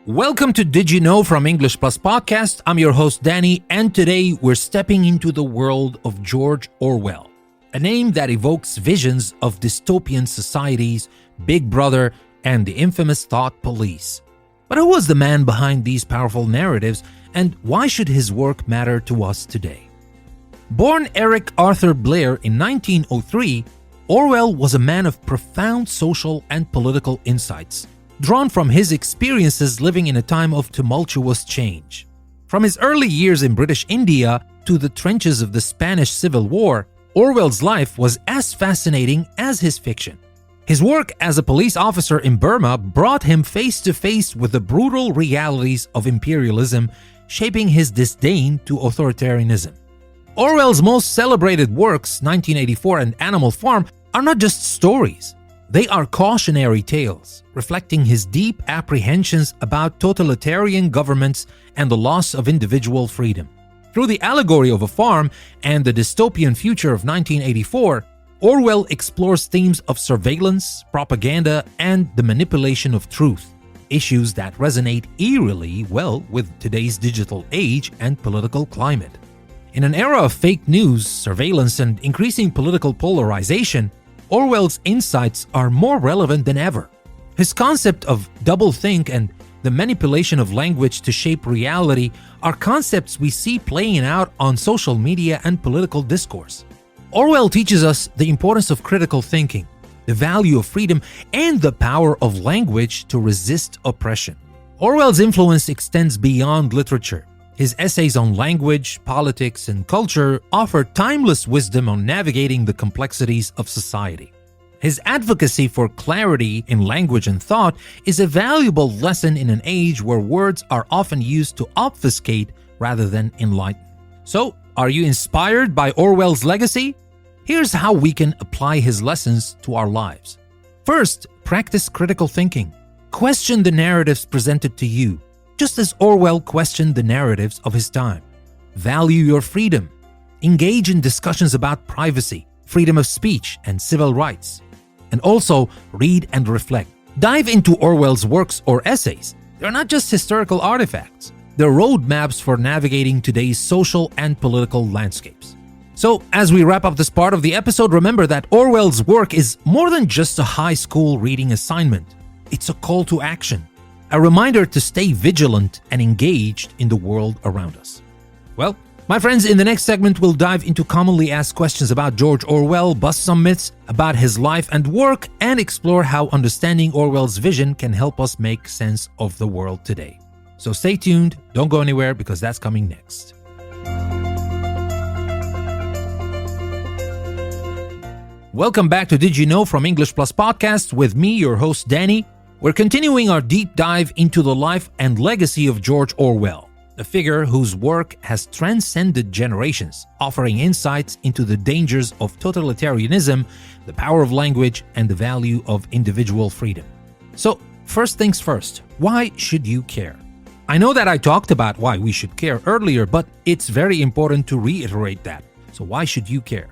Welcome to Did You Know from English Plus Podcast. I'm your host, Danny, and today we're stepping into the world of George Orwell, a name that evokes visions of dystopian societies, Big Brother, and the infamous thought police. But who was the man behind these powerful narratives, and why should his work matter to us today? Born Eric Arthur Blair in 1903, Orwell was a man of profound social and political insights, drawn from his experiences living in a time of tumultuous change. From his early years in British India to the trenches of the Spanish Civil War, Orwell's life was as fascinating as his fiction. His work as a police officer in Burma brought him face to face with the brutal realities of imperialism, shaping his disdain to authoritarianism. Orwell's most celebrated works, 1984 and Animal Farm, are not just stories. They are cautionary tales, reflecting his deep apprehensions about totalitarian governments and the loss of individual freedom. Through the allegory of a farm and the dystopian future of 1984, Orwell explores themes of surveillance, propaganda, and the manipulation of truth, issues that resonate eerily well with today's digital age and political climate. In an era of fake news, surveillance, and increasing political polarization, Orwell's insights are more relevant than ever. His concept of doublethink and the manipulation of language to shape reality are concepts we see playing out on social media and political discourse. Orwell teaches us the importance of critical thinking, the value of freedom, and the power of language to resist oppression. Orwell's influence extends beyond literature. His essays on language, politics, and culture offer timeless wisdom on navigating the complexities of society. His advocacy for clarity in language and thought is a valuable lesson in an age where words are often used to obfuscate rather than enlighten. So, are you inspired by Orwell's legacy? Here's how we can apply his lessons to our lives. First, practice critical thinking. Question the narratives presented to you, just as Orwell questioned the narratives of his time. Value your freedom. Engage in discussions about privacy, freedom of speech, and civil rights. And also, read and reflect. Dive into Orwell's works or essays. They're not just historical artifacts. They're roadmaps for navigating today's social and political landscapes. So, as we wrap up this part of the episode, remember that Orwell's work is more than just a high school reading assignment. It's a call to action. A reminder to stay vigilant and engaged in the world around us. Well, my friends, in the next segment, we'll dive into commonly asked questions about George Orwell, bust some myths about his life and work, and explore how understanding Orwell's vision can help us make sense of the world today. So stay tuned, don't go anywhere, because that's coming next. Welcome back to Did You Know from English Plus Podcast with me, your host, Danny. We're continuing our deep dive into the life and legacy of George Orwell, a figure whose work has transcended generations, offering insights into the dangers of totalitarianism, the power of language, and the value of individual freedom. So, first things first, why should you care? I know that I talked about why we should care earlier, but it's very important to reiterate that. So why should you care?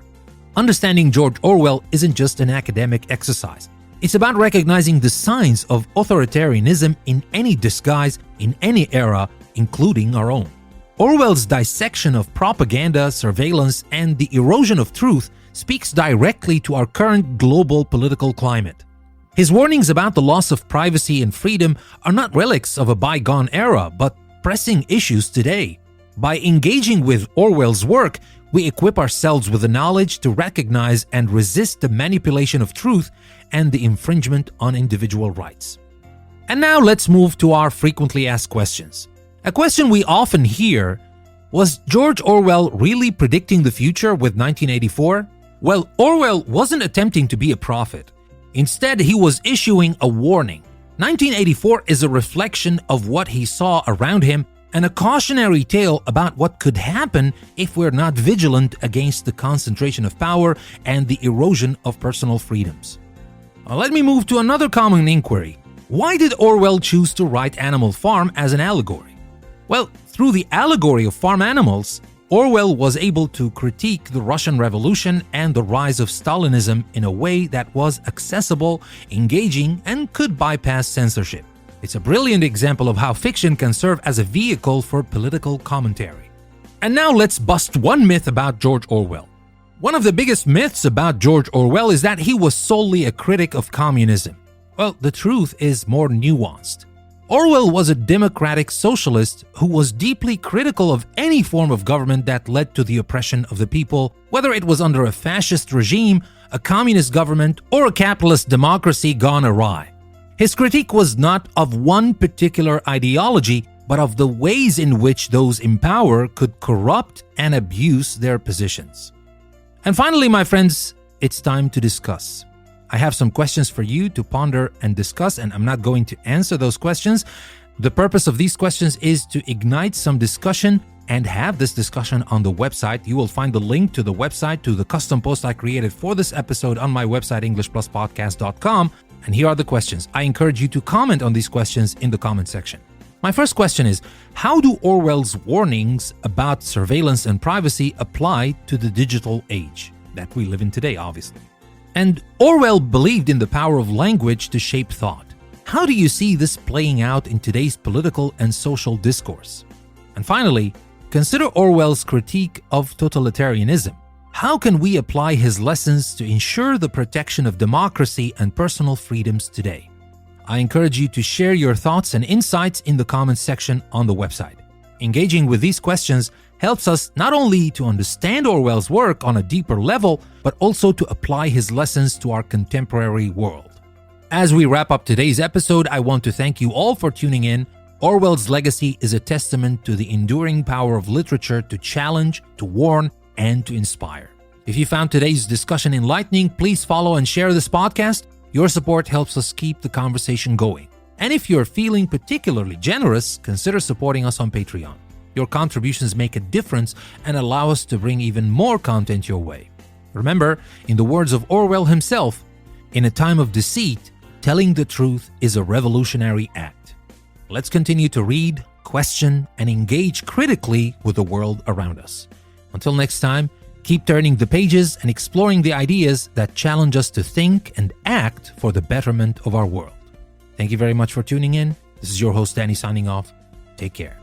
Understanding George Orwell isn't just an academic exercise. It's about recognizing the signs of authoritarianism in any disguise, in any era, including our own. Orwell's dissection of propaganda, surveillance, and the erosion of truth speaks directly to our current global political climate. His warnings about the loss of privacy and freedom are not relics of a bygone era, but pressing issues today. By engaging with Orwell's work, we equip ourselves with the knowledge to recognize and resist the manipulation of truth and the infringement on individual rights. And now let's move to our frequently asked questions. A question we often hear: was George Orwell really predicting the future with 1984? Well, Orwell wasn't attempting to be a prophet. Instead, he was issuing a warning. 1984 is a reflection of what he saw around him and a cautionary tale about what could happen if we're not vigilant against the concentration of power and the erosion of personal freedoms. Now, let me move to another common inquiry. Why did Orwell choose to write Animal Farm as an allegory? Well, through the allegory of farm animals, Orwell was able to critique the Russian Revolution and the rise of Stalinism in a way that was accessible, engaging, and could bypass censorship. It's a brilliant example of how fiction can serve as a vehicle for political commentary. And now let's bust one myth about George Orwell. One of the biggest myths about George Orwell is that he was solely a critic of communism. Well, the truth is more nuanced. Orwell was a democratic socialist who was deeply critical of any form of government that led to the oppression of the people, whether it was under a fascist regime, a communist government, or a capitalist democracy gone awry. His critique was not of one particular ideology, but of the ways in which those in power could corrupt and abuse their positions. And finally, my friends, it's time to discuss. I have some questions for you to ponder and discuss, and I'm not going to answer those questions. The purpose of these questions is to ignite some discussion and have this discussion on the website. You will find the link to the website, to the custom post I created for this episode on my website, EnglishPlusPodcast.com. And here are the questions. I encourage you to comment on these questions in the comment section. My first question is, how do Orwell's warnings about surveillance and privacy apply to the digital age that we live in today, obviously? And Orwell believed in the power of language to shape thought. How do you see this playing out in today's political and social discourse? And finally, consider Orwell's critique of totalitarianism. How can we apply his lessons to ensure the protection of democracy and personal freedoms today? I encourage you to share your thoughts and insights in the comments section on the website. Engaging with these questions helps us not only to understand Orwell's work on a deeper level, but also to apply his lessons to our contemporary world. As we wrap up today's episode, I want to thank you all for tuning in. Orwell's legacy is a testament to the enduring power of literature to challenge, to warn, and to inspire. If you found today's discussion enlightening, please follow and share this podcast. Your support helps us keep the conversation going. And if you're feeling particularly generous, consider supporting us on Patreon. Your contributions make a difference and allow us to bring even more content your way. Remember, in the words of Orwell himself, in a time of deceit, telling the truth is a revolutionary act. Let's continue to read, question, and engage critically with the world around us. Until next time, keep turning the pages and exploring the ideas that challenge us to think and act for the betterment of our world. Thank you very much for tuning in. This is your host, Danny, signing off. Take care.